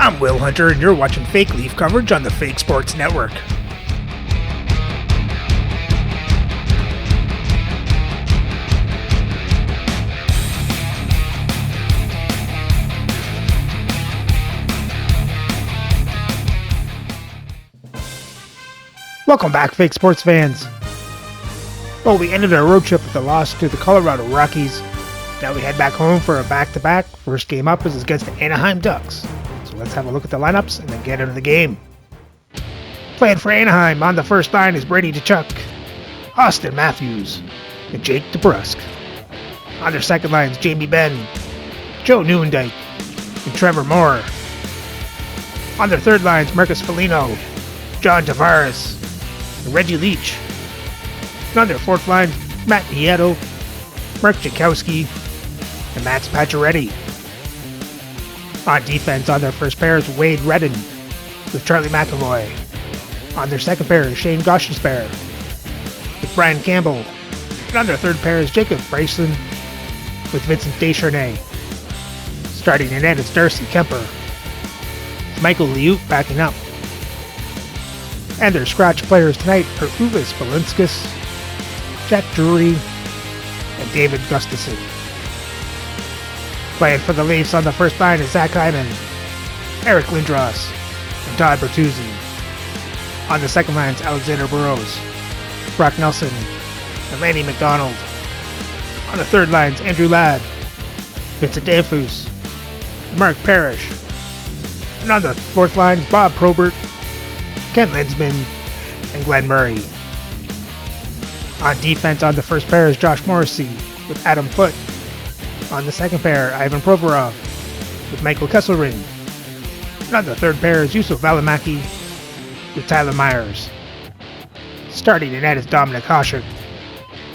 I'm Will Hunter, and you're watching Fake Leaf coverage on the Fake Sports Network. Welcome back, Fake Sports fans. Well, we ended our road trip with a loss to the Colorado Rockies. Now we head back home for a back-to-back. First game up is against the Anaheim Ducks. So let's have a look at the lineups and then get into the game. Playing for Anaheim on the first line is Brady Tkachuk, Austin Matthews, and Jake DeBrusk. On their second line is Jamie Benn, Joe Nieuwendyk, and Trevor Moore. On their third line is Marcus Foligno, John Tavares, and Reggie Leach. And on their fourth line, Matt Nieto, Mark Jankowski, and Max Pacioretty. On defense, on their first pair is Wade Redden with Charlie McAvoy. On their second pair is Shane Gostisbehere with Brian Campbell. And on their third pair is Jacob Bryson with Vincent Descharnais. Starting in net is Darcy Kemper. Michael Liut backing up. And their scratch players tonight are Uvis Balinskis, Jack Drury, and David Gustafson. Playing for the Leafs on the first line is Zach Hyman, Eric Lindros, and Todd Bertuzzi. On the second line is Alexander Burrows, Brock Nelson, and Lanny McDonald. On the third line is Andrew Ladd, Vincent Danfus, and Mark Parrish. And on the fourth line is Bob Probert, Ken Linsman, and Glenn Murray. On defense, on the first pair is Josh Morrissey with Adam Foote. On the second pair, Ivan Provorov with Michael Kesselring. And on the third pair is Yusuf Valimaki with Tyler Myers. Starting in net is Dominic Hasek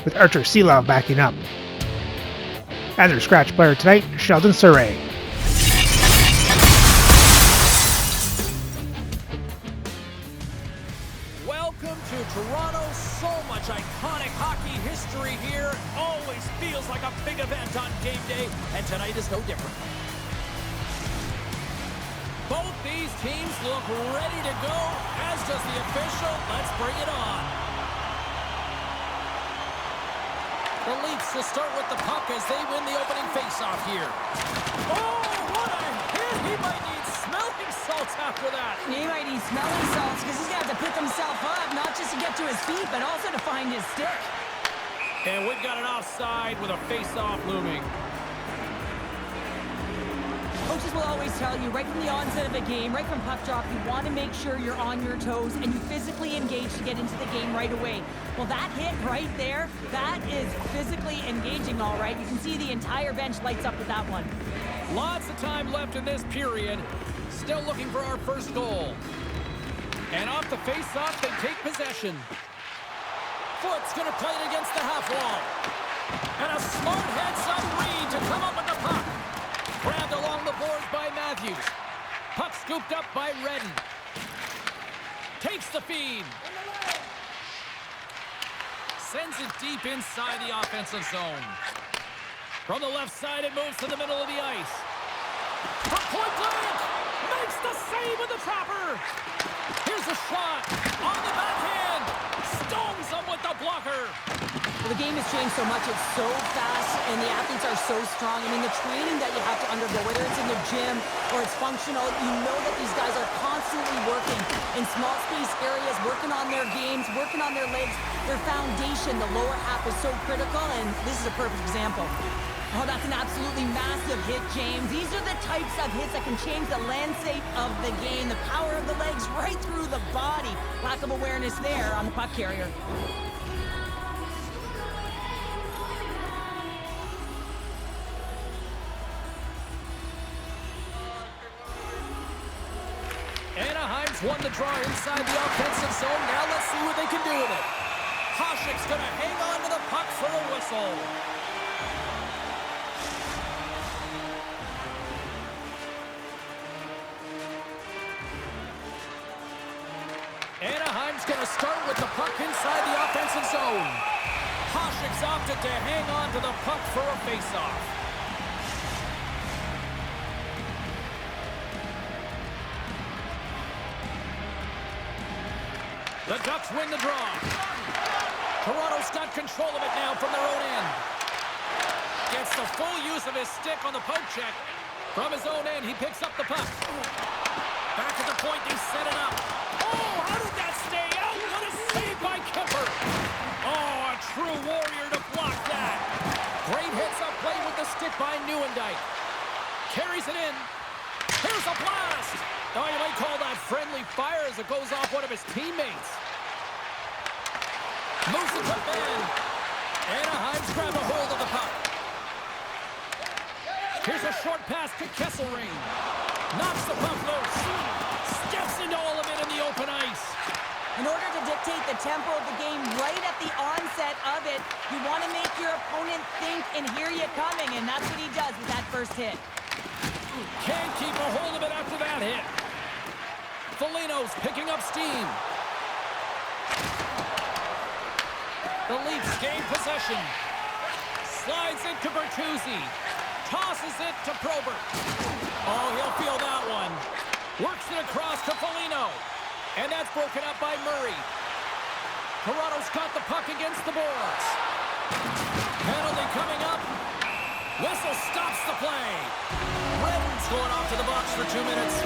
with Artur Silov backing up. And their scratch player tonight is Sheldon Surrey. Welcome to Toronto. So much iconic hockey history here. Always feels like a big event on game day, and tonight is no different. Both these teams look ready to go, as does the official. Let's bring it on. The Leafs will start with the puck as they win the opening faceoff here. Oh, what a hit! He might need smelling salts after that. He might need smelling salts because he's going to have to pick himself up, not just to get to his feet, but also to find his stick. And we've got an offside with a face-off looming. Coaches will always tell you, right from the onset of a game, right from puck drop, you want to make sure you're on your toes and you physically engage to get into the game right away. Well, that hit right there, that is physically engaging, all right. You can see the entire bench lights up with that one. Lots of time left in this period. Still looking for our first goal. And off the face-off, they take possession. Foot's going to play it against the half wall. And a smart heads-up Reed to come up with the puck. Grabbed along the boards by Matthews. Puck scooped up by Redden. Takes the feed. Sends it deep inside the offensive zone. From the left side, it moves to the middle of the ice. For point blank! Makes the save with the trapper! Here's a shot! On the backhand! Stones him with the blocker! Well, the game has changed so much. It's so fast, and the athletes are so strong. I mean, the training that you have to undergo, whether it's in the gym or it's functional, you know that these guys are constantly working in small space areas, working on their games, working on their legs. Their foundation, the lower half, is so critical, and this is a perfect example. Oh, that's an absolutely massive hit, James. These are the types of hits that can change the landscape of the game. The power of the legs right through the body. Lack of awareness there on the puck carrier. Anaheim's won the draw inside the offensive zone. Now let's see what they can do with it. Hasek's going to hang on to the puck for a whistle. Anaheim's going to start with the puck inside the offensive zone. Hasek's opted to hang on to the puck for a faceoff. The Ducks win the draw. Toronto's got control of it now from their own end. Gets the full use of his stick on the poke check. From his own end, he picks up the puck. Back at the point, they set it up. Oh, how did that stay out? What a save by Kemper. Oh, a true warrior to block that. Great hits up play with the stick by Nieuwendyk. Carries it in. Here's a blast. Oh, you might call that friendly fire as it goes off one of his teammates. Moves it to Ben. Anaheim's grabbed a hold of the puck. Here's a short pass to Kesselring. Knocks the puck loose. Steps into all of it in the open ice. In order to dictate the tempo of the game right at the onset of it, you want to make your opponent think and hear you coming, and that's what he does with that first hit. Can't keep a hold of it after that hit. Foligno's picking up steam. The Leafs gain possession. Slides it to Bertuzzi. Tosses it to Probert. Oh, he'll feel that one. Works it across to Foligno. And that's broken up by Murray. Toronto's got the puck against the boards. Penalty coming up. Whistle stops the play. Redden's going off to the box for 2 minutes.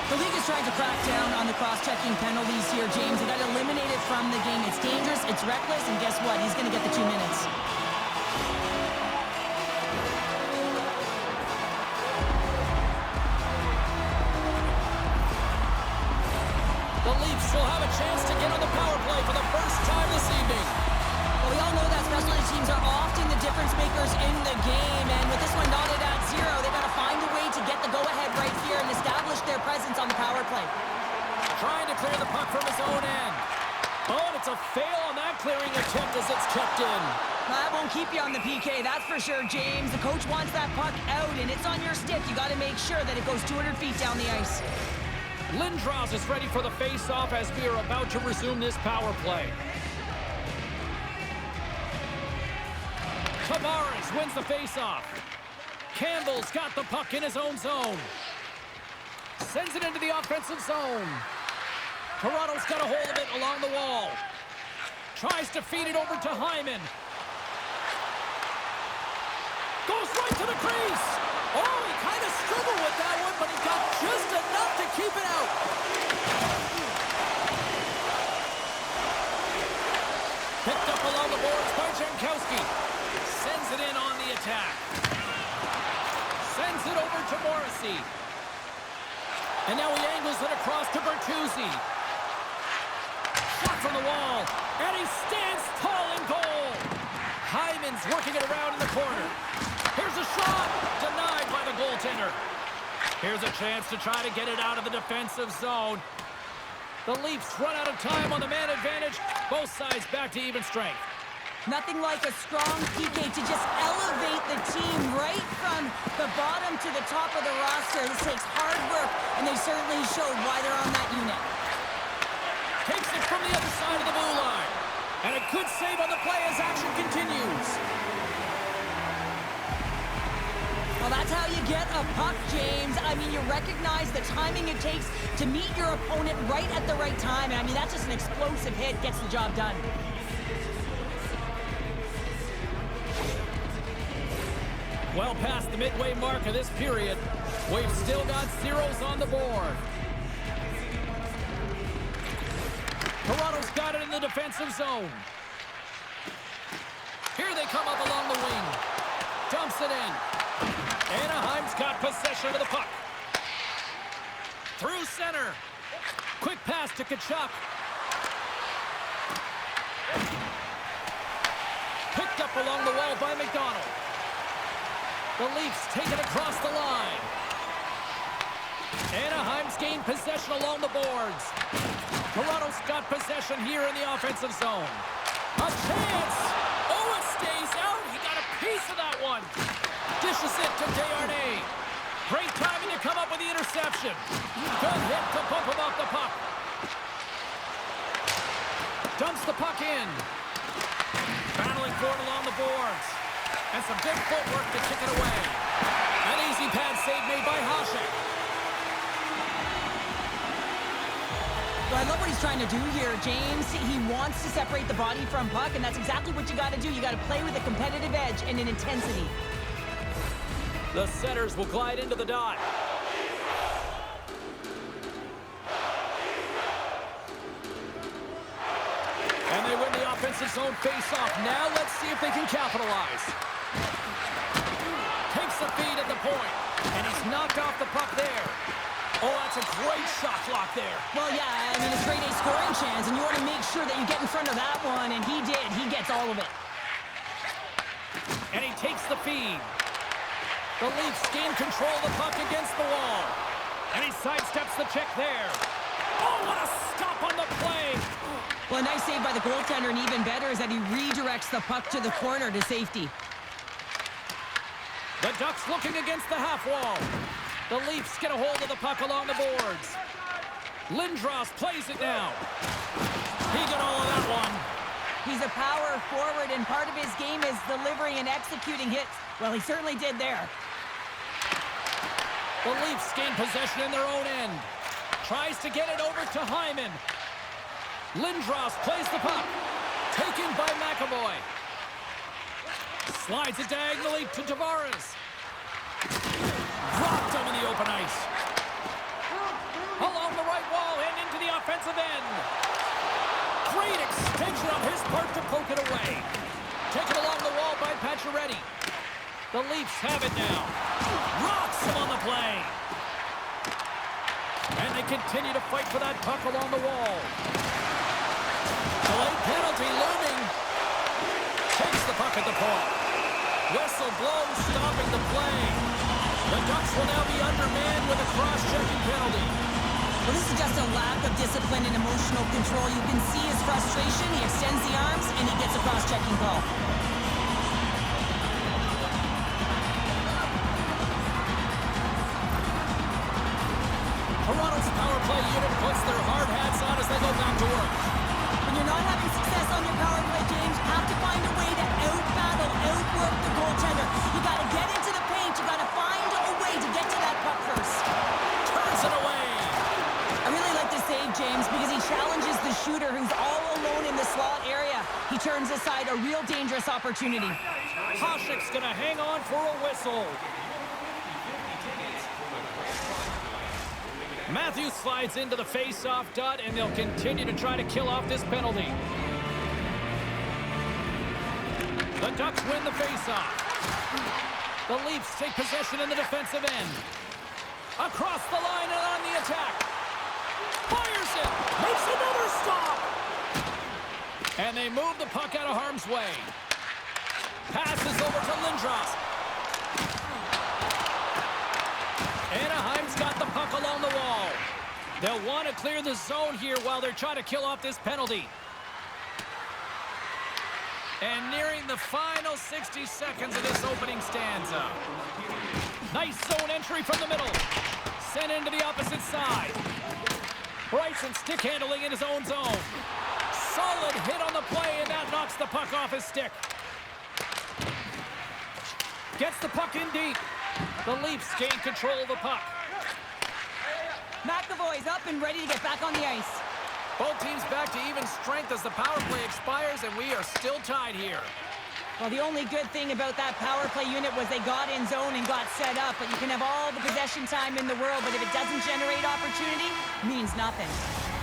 The league is trying to crack down on the cross-checking penalties here, James. They got eliminated from the game. It's dangerous, it's reckless, and guess what? He's going to get the 2 minutes. The Leafs will have a chance to get on the power play for the first time this evening. Well, we all know that specialty teams are often the difference makers in the game, and with this one knotted at 0, they've got to find a way to get the go-ahead right here and establish their presence on the power play. Trying to clear the puck from his own end. Oh, and it's a fail on that clearing attempt as it's kept in. That won't keep you on the PK, that's for sure, James. The coach wants that puck out, and it's on your stick. You got to make sure that it goes 200 feet down the ice. Lindros is ready for the face-off as we are about to resume this power play. Tavares wins the face-off. Campbell's got the puck in his own zone. Sends it into the offensive zone. Toronto's got a hold of it along the wall. Tries to feed it over to Hyman. Goes right to the crease. Oh, he kind of struggled with that one, but he got just enough to keep it out. Picked up along the boards by Jankowski. Sends it in on the attack. Sends it over to Morrissey. And now he angles it across to Bertuzzi. Shot from the wall. And he stands tall in goal. Hyman's working it around in the corner. Here's a shot. Denied by the goaltender. Here's a chance to try to get it out of the defensive zone. The Leafs run out of time on the man advantage. Both sides back to even strength. Nothing like a strong PK to just elevate the team right from the bottom to the top of the roster. This takes hard work, and they certainly showed why they're on that unit. Takes it from the other side of the blue line. And a good save on the play as action continues. Well, that's how you get a puck, James. I mean, you recognize the timing it takes to meet your opponent right at the right time. And I mean, that's just an explosive hit, gets the job done. Well past the midway mark of this period, we've still got zeros on the board. Toronto's got it in the defensive zone. Here they come up along the wing. Dumps it in. Anaheim's got possession of the puck. Through center. Quick pass to Tkachuk. Picked up along the wall by McDonald. The Leafs take it across the line. Anaheim's gained possession along the boards. Toronto's got possession here in the offensive zone. A chance! Oh, it stays out. He got a piece of that one. Dishes it to Desharnais. Great timing to come up with the interception. Good hit to bump him off the puck. Dumps the puck in. Battling for it along the boards. And some good footwork to kick it away. An easy pad save made by Hasek. Well, I love what he's trying to do here, James. He wants to separate the body from puck, and that's exactly what you got to do. You got to play with a competitive edge and an intensity. The setters will glide into the dot. And they win the offensive zone face-off. Now let's see if they can capitalize. Takes the feed at the point, and he's knocked off the puck there. Oh, that's a great shot block there. Well, yeah, I mean, it's grade A scoring chance, and you want to make sure that you get in front of that one, and he did. He gets all of it. And he takes the feed. The Leafs gain control of the puck against the wall. And he sidesteps the check there. Oh, what a stop on the play. Well, a nice save by the goaltender, and even better is that he redirects the puck to the corner to safety. The Ducks looking against the half wall. The Leafs get a hold of the puck along the boards. Lindros plays it now. He got all of that one. He's a power forward, and part of his game is delivering and executing hits. Well, he certainly did there. The Leafs gain possession in their own end. Tries to get it over to Hyman. Lindros plays the puck. Taken by McAvoy. Slides it diagonally to Tavares. Dropped him in the open ice. Along the right wall and into the offensive end. Great extension on his part to poke it away. Taken along the wall by Pacioretty. The Leafs have it now. Rocks him on the play. And they continue to fight for that puck along the wall. Delayed penalty looming. Takes the puck at the point. Whistle blows, stopping the play. The Ducks will now be undermanned with a cross-checking penalty. Well, this is just a lack of discipline and emotional control. You can see his frustration. He extends the arms, and he gets a cross-checking call. Toronto's power play unit puts their hard hats on as they go back to work. When you're not having success on your power play, James, you have to find a way to out-battle, outwork the goaltender. You got to get into the paint. You got to find a way to get to that puck first. Turns it away. I really like this save, James, because he challenges the shooter who's all alone in the slot area. He turns aside a real dangerous opportunity. Hasek's going to hang on for a whistle. Matthews slides into the face-off dot, and they'll continue to try to kill off this penalty. The Ducks win the face-off. The Leafs take possession in the defensive end. Across the line and on the attack. Fires it. Makes another stop. And they move the puck out of harm's way. Passes over to Lindros. Anaheim's got the puck along the wall. They'll want to clear the zone here while they're trying to kill off this penalty. And nearing the final 60 seconds of this opening stanza. Nice zone entry from the middle. Sent into the opposite side. Bryson stick handling in his own zone. Solid hit on the play, and that knocks the puck off his stick. Gets the puck in deep. The Leafs gain control of the puck. McAvoy's up and ready to get back on the ice. Both teams back to even strength as the power play expires, and we are still tied here. Well, the only good thing about that power play unit was they got in zone and got set up. But you can have all the possession time in the world, but if it doesn't generate opportunity, it means nothing.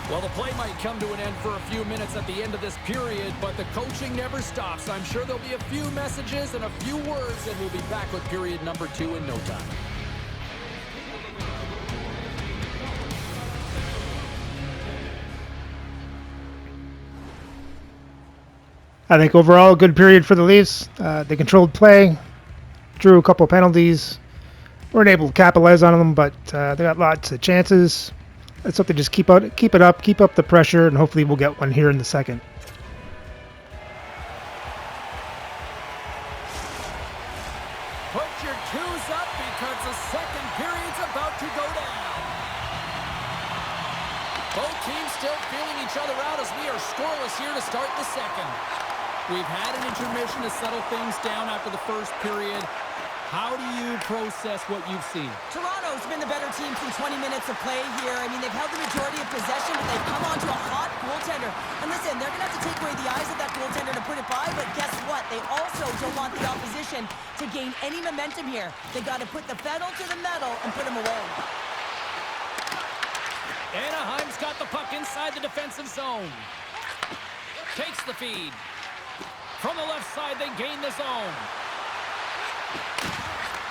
Well, the play might come to an end for a few minutes at the end of this period, but the coaching never stops. I'm sure there'll be a few messages and a few words, and we'll be back with period number 2 in no time. I think overall a good period for the Leafs. They controlled play, drew a couple penalties, weren't able to capitalize on them, but they got lots of chances. That's something. Just keep it up, keep up the pressure, and hopefully we'll get one here in the second. Put your twos up because the second period's about to go down. Both teams still feeling each other out as we are scoreless here to start the second. We've had an intermission to settle things down after the first period. How do you process what you've seen? Toronto's been the better team through 20 minutes of play here. I mean, they've held the majority of possession, but they've come onto a hot goaltender. And listen, they're going to have to take away the eyes of that goaltender to put it by, but guess what? They also don't want the opposition to gain any momentum here. They got to put the pedal to the metal and put them away. Anaheim's got the puck inside the defensive zone. Takes the feed. From the left side, they gain the zone.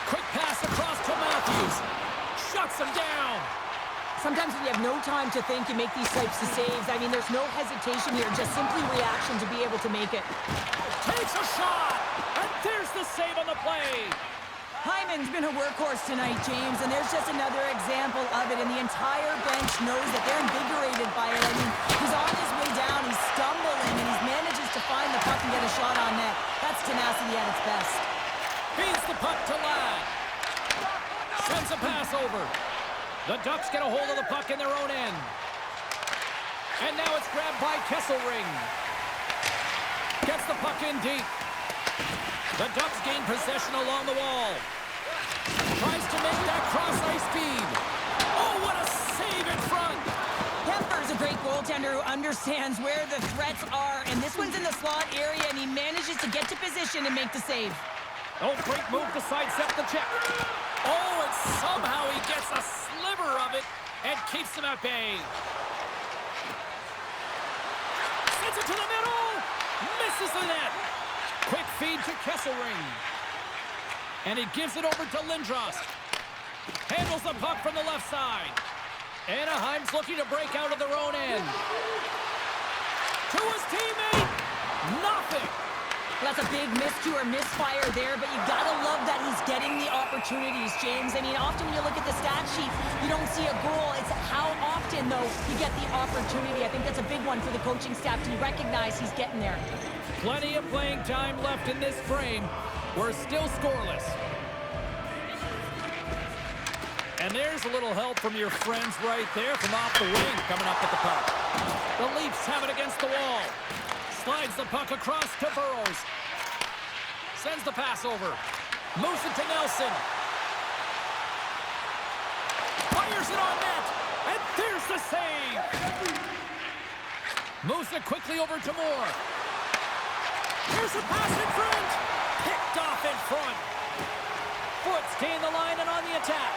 Quick pass across to Matthews. Shuts him down. Sometimes when you have no time to think, you make these types of saves. I mean, there's no hesitation here, just simply reaction to be able to make it. Takes a shot. And there's the save on the play. Hyman's been a workhorse tonight, James, and there's just another example of it, and the entire bench knows that they're invigorated by it. I mean, he's on his way down, he's stumbling, and he manages to find the puck and get a shot on net. That's tenacity at its best. Feeds the puck to Ladd. Sends a pass over. The Ducks get a hold of the puck in their own end. And now it's grabbed by Kesselring. Gets the puck in deep. The Ducks gain possession along the wall. Tries to make that cross-ice feed. Oh, what a save in front! Kemper's a great goaltender who understands where the threats are, and this one's in the slot area, and he manages to get to position and make the save. Oh, great move to sidestep the check. Oh, and somehow he gets a sliver of it and keeps him at bay. Sends it to the middle. Misses the net. Quick feed to Kesselring. And he gives it over to Lindros. Handles the puck from the left side. Anaheim's looking to break out of their own end. To his teammate. Nothing. That's a big miscue or misfire there, but you gotta love that he's getting the opportunities, James. I mean, often when you look at the stat sheet, you don't see a goal. It's how often, though, you get the opportunity. I think that's a big one for the coaching staff to recognize he's getting there. Plenty of playing time left in this frame. We're still scoreless. And there's a little help from your friends right there from off the wing coming up with the puck. The Leafs have it against the wall. Slides the puck across to Burrows. Sends the pass over. Moves it to Nelson. Fires it on net. And there's the save. Moves it quickly over to Moore. Here's a pass in front. Picked off in front. Foots gain the line and on the attack.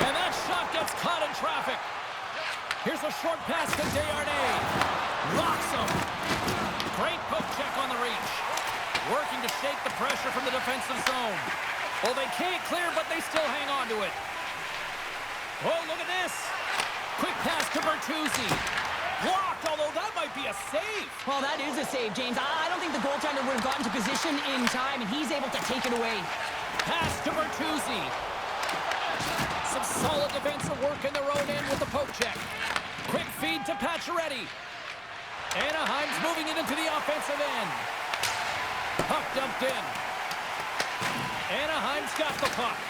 And that shot gets caught in traffic. Here's a short pass to Desharnais. Locks him. Great poke check on the reach. Working to shake the pressure from the defensive zone. Well, they can't clear, but they still hang on to it. Oh, look at this. Quick pass to Bertuzzi. Blocked, although that might be a save. Well, that is a save, James. I don't think the goaltender would have gotten to position in time, and he's able to take it away. Pass to Bertuzzi. Some solid defensive work in their own end with the poke check. Quick feed to Pacioretty. Anaheim's moving it into the offensive end. Puck dumped in. Anaheim's got the puck.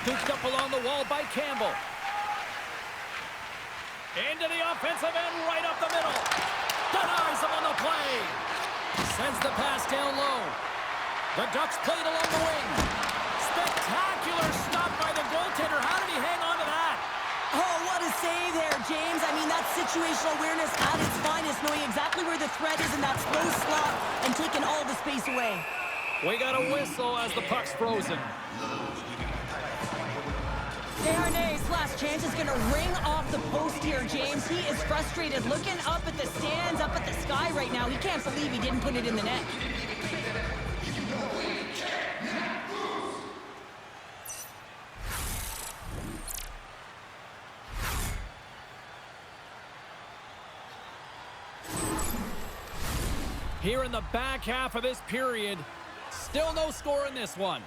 Scooped up along the wall by Campbell. Into the offensive end, right up the middle. Denies him on the play. Sends the pass down low. The Ducks played along the wing. Spectacular stop by the goaltender. How did he hang on to that? Oh, what a save there, James. I mean, that's situational awareness at its finest, knowing exactly where the threat is in that slow slot and taking all the space away. We got a whistle as the puck's frozen. Desharnais' last chance is going to ring off the post here, James. He is frustrated, looking up at the stands, up at the sky right now. He can't believe he didn't put it in the net. Here in the back half of this period, still no score in this one.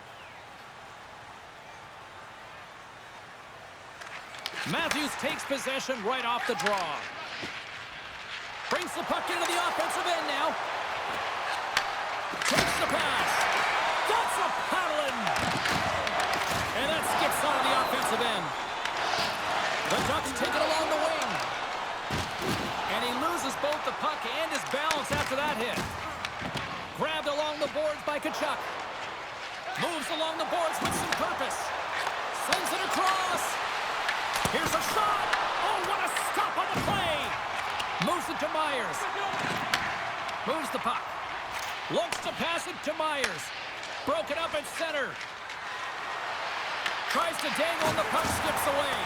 Matthews takes possession right off the draw. Brings the puck into the offensive end now. Takes the pass. That's a paddling. And that skips on the offensive end. The Ducks take it along the wing. And he loses both the puck and his balance after that hit. Grabbed along the boards by Tkachuk. Moves along the boards with some purpose. Sends it across. Here's a shot. Oh, what a stop on the play. Moves it to Myers. Moves the puck. Looks to pass it to Myers. Broken up at center. Tries to dangle and the puck skips away.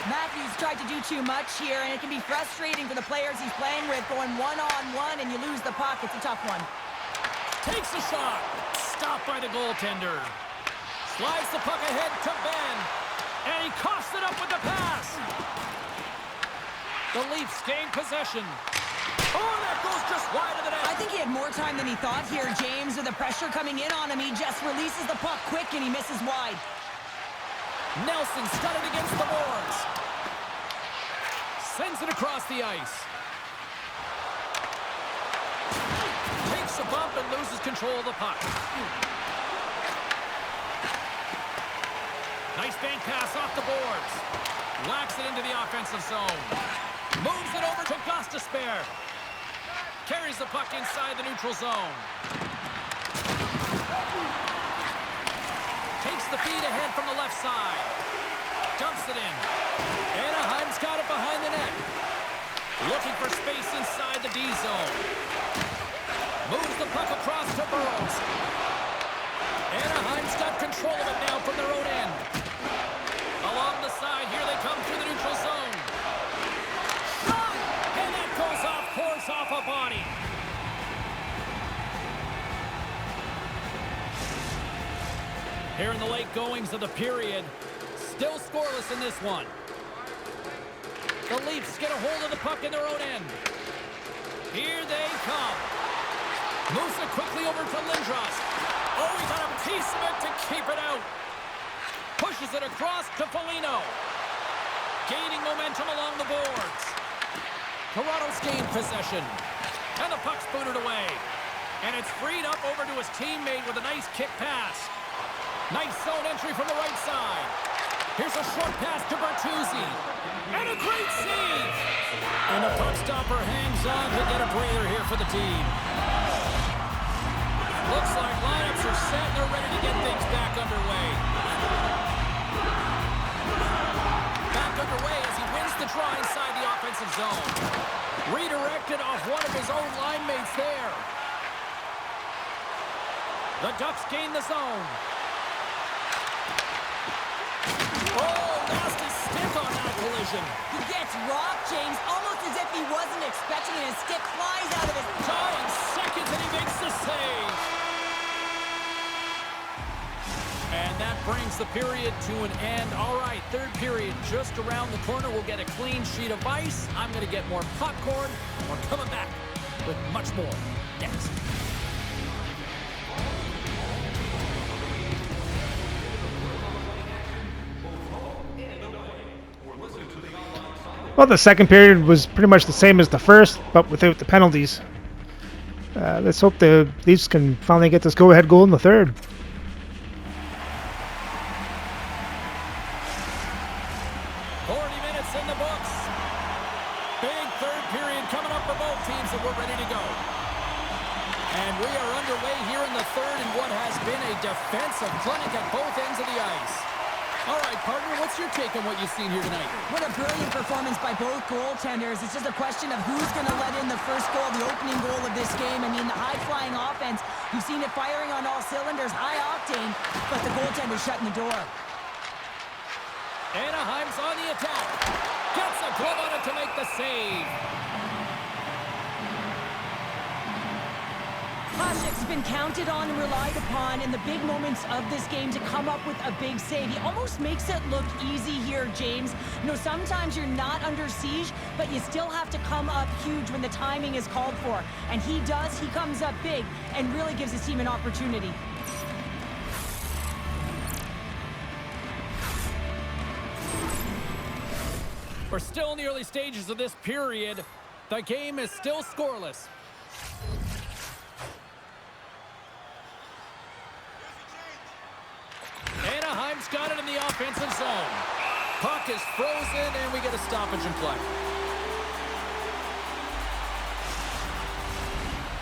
Matthews tried to do too much here, and it can be frustrating for the players he's playing with, going one-on-one, and you lose the puck. It's a tough one. Takes a shot. Stopped by the goaltender. Slides the puck ahead to Ben. And he coughs it up with the pass. The Leafs gain possession. Oh, that goes just wide of the net. I think he had more time than he thought here, James. With the pressure coming in on him, he just releases the puck quick and he misses wide. Nelson's got it against the boards. Sends it across the ice. Takes a bump and loses control of the puck. Nice bank pass off the boards. Whacks it into the offensive zone. Moves it over to Gostisbehere. Carries the puck inside the neutral zone. Takes the feed ahead from the left side. Dumps it in. Anaheim's got it behind the net. Looking for space inside the D zone. Moves the puck across to Burrows. Anaheim's got control of it now from their own end. Along the side, here they come through the neutral zone. Shot! And that goes off course off a body. Here in the late goings of the period, still scoreless in this one. The Leafs get a hold of the puck in their own end. Here they come. Moves it quickly over to Lindros. Oh, he got a piece of it to keep it out. Pushes it across to Foligno. Gaining momentum along the boards. Toronto's gained possession. And the puck's booted away. And it's freed up over to his teammate with a nice kick pass. Nice zone entry from the right side. Here's a short pass to Bertuzzi. And a great save. And the puck stopper hangs on to get a breather here for the team. Looks like lineups are set and they're ready to get things back underway. Back underway as he wins the draw inside the offensive zone. Redirected off one of his own line mates there. The Ducks gain the zone. Oh, nasty stick on that collision. He gets rocked, James, almost as if he wasn't expecting it. His stick flies out of his... Tying seconds and he makes the save. And that brings the period to an end. All right, third period just around the corner. We'll get a clean sheet of ice. I'm going to get more popcorn. We're coming back with much more next. Well, the second period was pretty much the same as the first, but without the penalties. Let's hope the Leafs can finally get this go-ahead goal in the third. Defensive clinic at both ends of the ice. All right, partner, what's your take on what you've seen here tonight? What a brilliant performance by both goaltenders. It's just a question of who's going to let in the first goal, the opening goal of this game. I mean, the high-flying offense, you've seen it firing on all cylinders, high octane, but the goaltender's shutting the door. Anaheim's on the attack. Gets a glove on it to make the save. Hasek's been counted on and relied upon in the big moments of this game to come up with a big save. He almost makes it look easy here, James. You know, sometimes you're not under siege, but you still have to come up huge when the timing is called for. And he does. He comes up big and really gives his team an opportunity. We're still in the early stages of this period. The game is still scoreless. Anaheim's got it in the offensive zone. Puck is frozen, and we get a stoppage in play.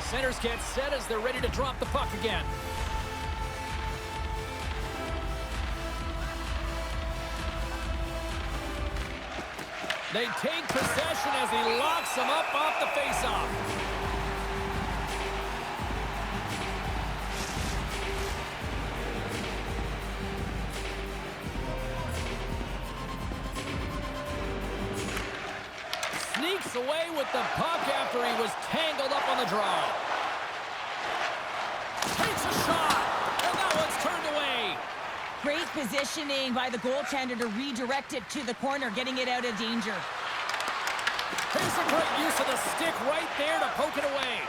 Centers get set as they're ready to drop the puck again. They take possession as he locks them up off the faceoff. Sneaks away with the puck after he was tangled up on the draw. Takes a shot, and that one's turned away. Great positioning by the goaltender to redirect it to the corner, getting it out of danger. Here's a great use of the stick right there to poke it away.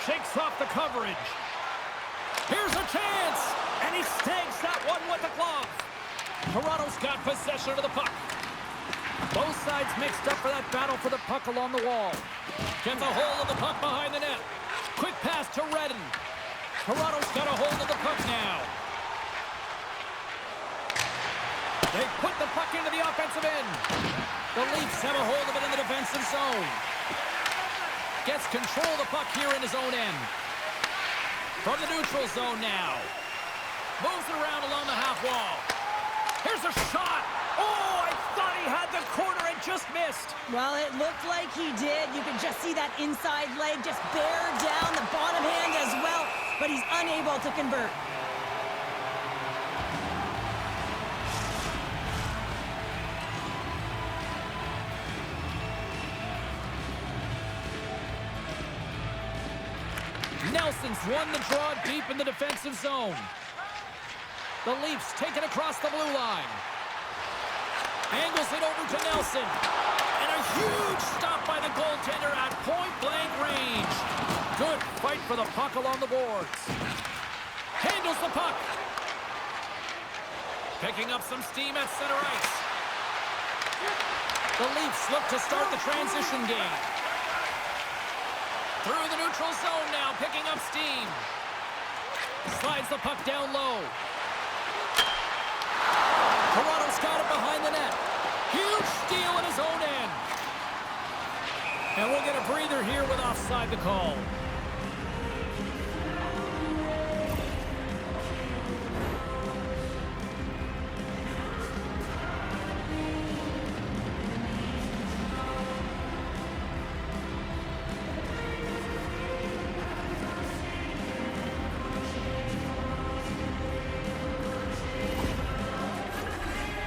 Shakes off the coverage. Here's a chance, and he snags that one with the glove. Toronto's got possession of the puck. Both sides mixed up for that battle for the puck along the wall. Gets a hold of the puck behind the net. Quick pass to Redden. Toronto's got a hold of the puck now. They put the puck into the offensive end. The Leafs have a hold of it in the defensive zone. Gets control of the puck here in his own end. From the neutral zone now. Moves it around along the half wall. Here's a shot. Oh, I thought he had the corner and just missed. Well, it looked like he did. You could just see that inside leg just bear down the bottom hand as well, but he's unable to convert. Nelson's won the draw deep in the defensive zone. The Leafs take it across the blue line. Angles it over to Nelson. And a huge stop by the goaltender at point-blank range. Good fight for the puck along the boards. Handles the puck. Picking up some steam at center ice. The Leafs look to start the transition game. Through the neutral zone now, picking up steam. Slides the puck down low. Toronto's got it behind the net. Huge steal in his own end. And we'll get a breather here with offside the call.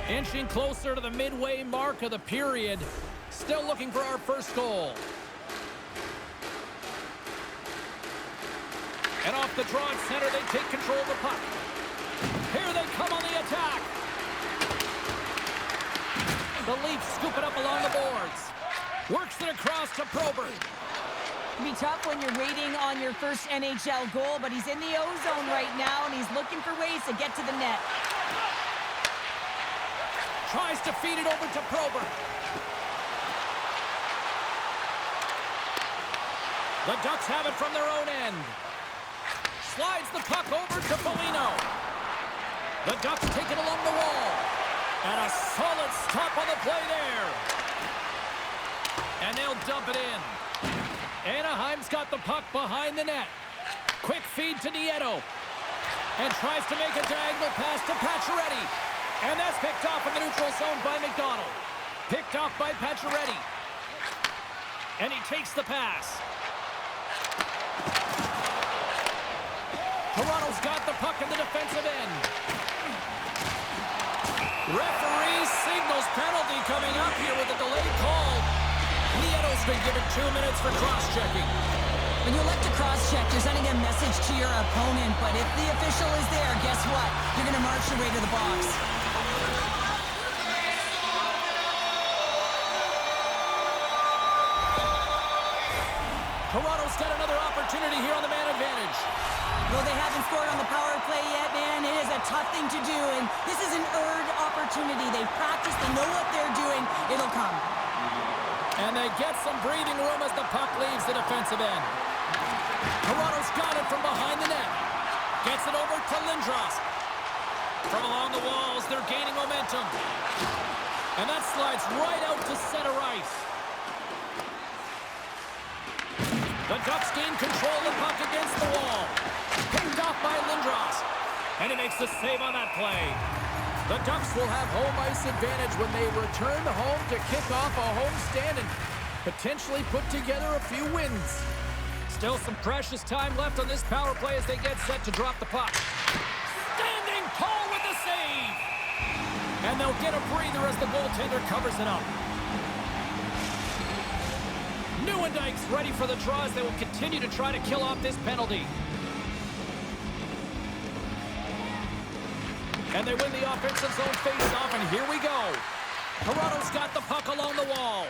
Inching closer to the midway mark of the period. Still looking for our first goal. And off the draw at center, they take control of the puck. Here they come on the attack. The Leafs scoop it up along the boards. Works it across to Probert. It'll be tough when you're waiting on your first NHL goal, but he's in the O-zone right now, and he's looking for ways to get to the net. Tries to feed it over to Probert. The Ducks have it from their own end. Slides the puck over to Foligno. The Ducks take it along the wall. And a solid stop on the play there. And they'll dump it in. Anaheim's got the puck behind the net. Quick feed to Nieto. And tries to make a diagonal pass to Pacioretty. And that's picked off in the neutral zone by McDonald. Picked off by Pacioretty. And he takes the pass. Toronto's got the puck in the defensive end. Referee signals penalty coming up here with a delayed call. Nieto's been given 2 minutes for cross-checking. When you elect to cross-check, you're sending a message to your opponent, but if the official is there, guess what? You're going to march your way to the box. Toronto's got another opportunity here on the man advantage. Though they haven't scored on the power play yet, man, it is a tough thing to do, and this is an earned opportunity. They've practiced, they know what they're doing. It'll come. And they get some breathing room as the puck leaves the defensive end. Toronto's got it from behind the net. Gets it over to Lindros. From along the walls, they're gaining momentum. And that slides right out to center ice. The Ducks gain control of the puck against the wall. Picked off by Lindros. And he makes the save on that play. The Ducks will have home ice advantage when they return home to kick off a homestand and potentially put together a few wins. Still some precious time left on this power play as they get set to drop the puck. Standing tall with the save. And they'll get a breather as the goaltender covers it up. Nieuwendyke's ready for the draw as they will continue to try to kill off this penalty. And they win the offensive zone face-off, and here we go. Toronto's got the puck along the wall.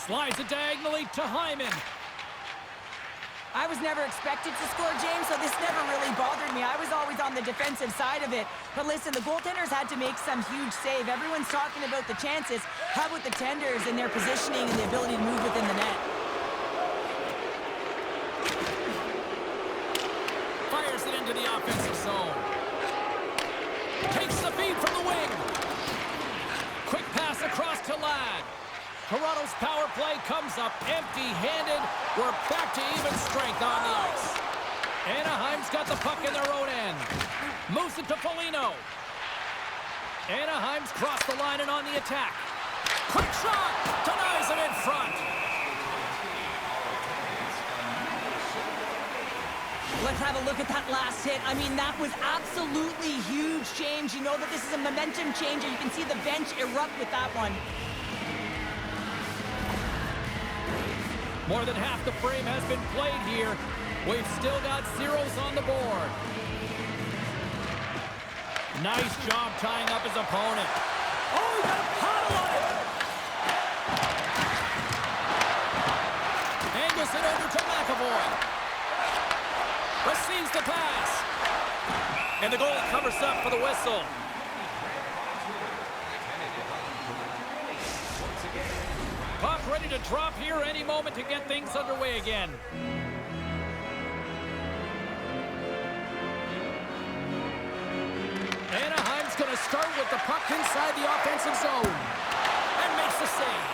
Slides it diagonally to Hyman. I was never expected to score, James, so this never really bothered me. I was always on the defensive side of it. But listen, the goaltenders had to make some huge save. Everyone's talking about the chances. How about the tenders and their positioning and the ability to move within the net? Fires it into the offensive zone. Takes the feed from the wing. Quick pass across to Ladd. Toronto's power play comes up empty-handed. We're back to even strength on the ice. Anaheim's got the puck in their own end. Moves it to Foligno. Anaheim's crossed the line and on the attack. Quick shot! Denies it in front. Let's have a look at that last hit. I mean, that was absolutely huge, James. You know that this is a momentum changer. You can see the bench erupt with that one. More than half the frame has been played here. We've still got zeros on the board. Nice job tying up his opponent. Oh, he got a paddle on it! Angles it over to McAvoy. Receives the pass. And the goalie covers up for the whistle. Puck ready to drop here any moment to get things underway again. Anaheim's going to start with the puck inside the offensive zone. And makes the save.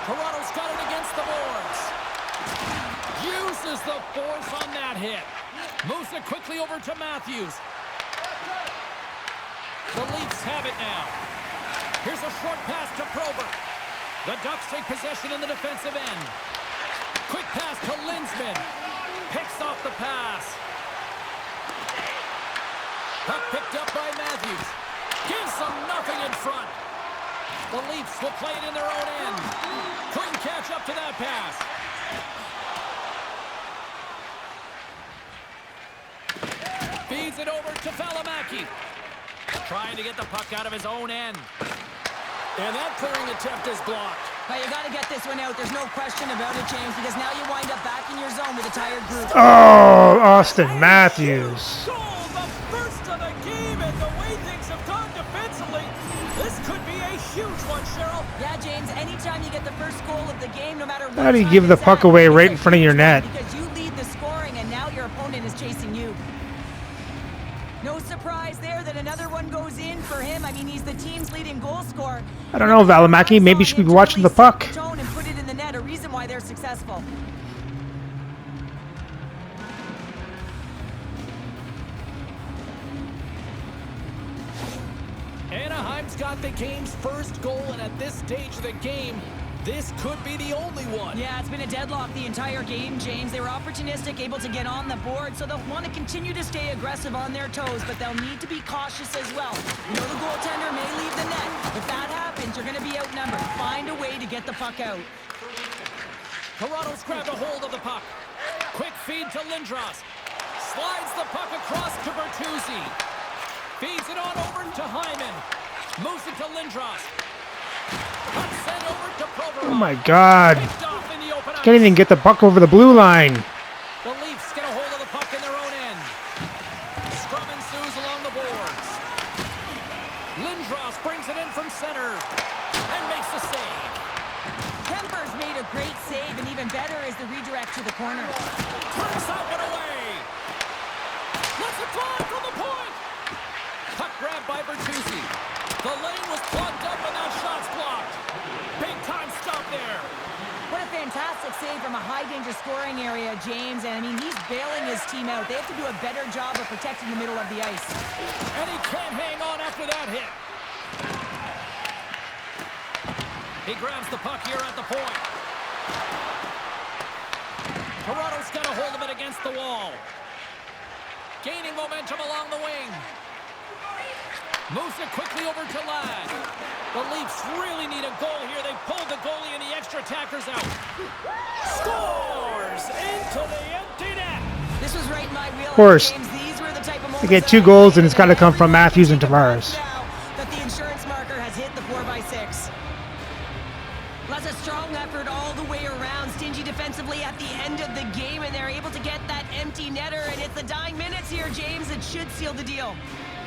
Toronto's got it against the boards. Uses the force on that hit. Moves it quickly over to Matthews. The Leafs have it now. Here's a short pass to Probert. The Ducks take possession in the defensive end. Quick pass to Linsman. Picks off the pass. Puck picked up by Matthews. Gives them nothing in front. The Leafs will play it in their own end. Couldn't catch up to that pass. Feeds it over to Valimaki. Trying to get the puck out of his own end. And that clearing attempt is blocked. But you got to get this one out. There's no question about it, James, because now you wind up back in your zone with a tired group. Oh, Austin Matthews. Goal, the first of the game, and the way things have gone defensively, this could be a huge one, Cheryl. Yeah, James, anytime you get the first goal of the game, no matter what. How do you give the puck away right in front of your net? Because you lead the scoring, and now your opponent is chasing you. No surprise there that another one goes in for him. I mean, he's the team's leading goal scorer. I don't know, Valimaki. Maybe you should be watching the puck. And put it in the net, a reason why they're successful. Anaheim's got the game's first goal, and at this stage of the game, this could be the only one. Yeah, it's been a deadlock the entire game, James. They were opportunistic, able to get on the board, so they'll want to continue to stay aggressive on their toes, but they'll need to be cautious as well. You know the goaltender may leave the net. If that happens, you're going to be outnumbered. Find a way to get the puck out. Toronto's grabbed a hold of the puck. Quick feed to Lindros. Slides the puck across to Bertuzzi. Feeds it on over to Hyman. Moves it to Lindros. Puck sent over to Provorov. Oh my God. Picked off in the open ice. Can't even get the puck over the blue line. The Leafs get a hold of the puck in their own end. Scrum ensues along the boards. Lindros brings it in from center and makes the save. Kemper's made a great save, and even better is the redirect to the corner. Turns up and away. Let's it fly from the point. Puck grabbed by Bertuzzi. The lane was plugged up and that shot's blocked. Big time stop there. What a fantastic Perfect save from a high-danger scoring area, James. And, I mean, he's bailing his team out. They have to do a better job of protecting the middle of the ice. And he can't hang on after that hit. He grabs the puck here at the point. Toronto's got a hold of it against the wall. Gaining momentum along the wing. Moves it quickly over to Ladd. The Leafs really need a goal here. They pulled the goalie and the extra attackers out. Scores into the empty net. This was right in my wheelhouse, Of course. James. These were the type of moments They get 2 goals, and it's got to come from Matthews and Tavares. Now that the insurance marker has hit the 4x6. That's a strong effort all the way around. Stingy defensively at the end of the game, and they're able to get that empty netter. And it's the dying minutes here, James. It should seal the deal.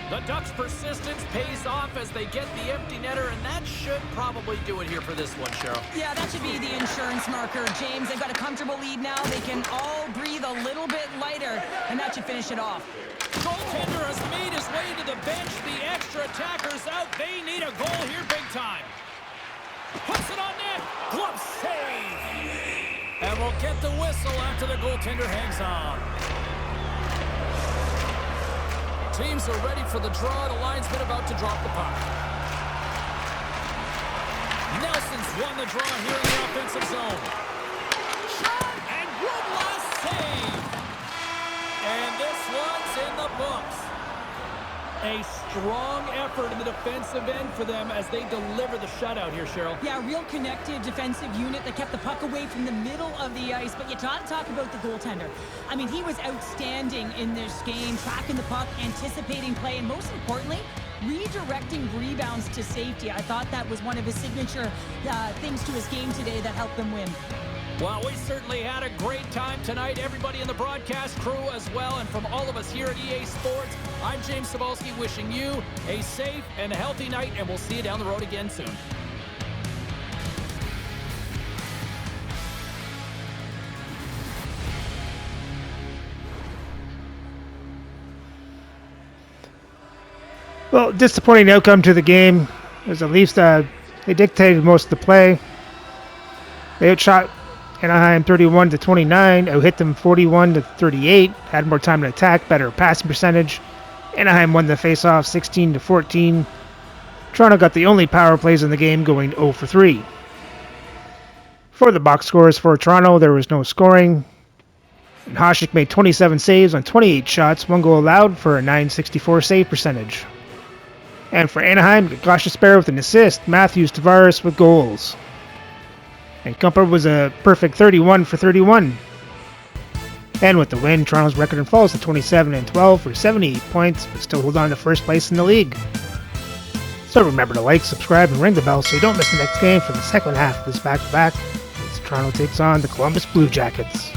The Ducks' persistence pays off as they get the empty netter, and that should probably do it here for this one, Cheryl. Yeah, that should be the insurance marker, James. They've got a comfortable lead now. They can all breathe a little bit lighter, and that should finish it off. Goaltender has made his way to the bench. The extra attackers out. They need a goal here big time. Puts it on net. Glove save. And we'll get the whistle after the goaltender hangs on. Teams are ready for the draw. The linesman about to drop the puck. Nelson's won the draw here in the offensive zone. Shot and one last save. And this one's in the books. A strong effort in the defensive end for them as they deliver the shutout here, Cheryl. Yeah, a real connected defensive unit that kept the puck away from the middle of the ice. But you got to talk about the goaltender. I mean, he was outstanding in this game, tracking the puck, anticipating play, and most importantly, redirecting rebounds to safety. I thought that was one of his signature things to his game today that helped them win. Well, we certainly had a great time tonight. Everybody in the broadcast crew as well. And from all of us here at EA Sports, I'm James Cebulski wishing you a safe and a healthy night, and we'll see you down the road again soon. Well, disappointing outcome to the game. It was the Leafs that they dictated most of the play. They outshot Anaheim 31-29, out-hit them 41-38, had more time to attack, better passing percentage. Anaheim won the face-off 16-14. Toronto got the only power plays in the game, going 0 for 3. For the box scores for Toronto, there was no scoring. And Hasek made 27 saves on 28 shots, 1 goal allowed for a .964 save percentage. And for Anaheim, Gostisbehere with an assist, Matthews, Tavares with goals. And Kumper was a perfect 31 for 31. And with the win, Toronto's record falls to 27-12 for 78 points, but still hold on to first place in the league. So remember to like, subscribe, and ring the bell so you don't miss the next game for the second half of this back-to-back as Toronto takes on the Columbus Blue Jackets.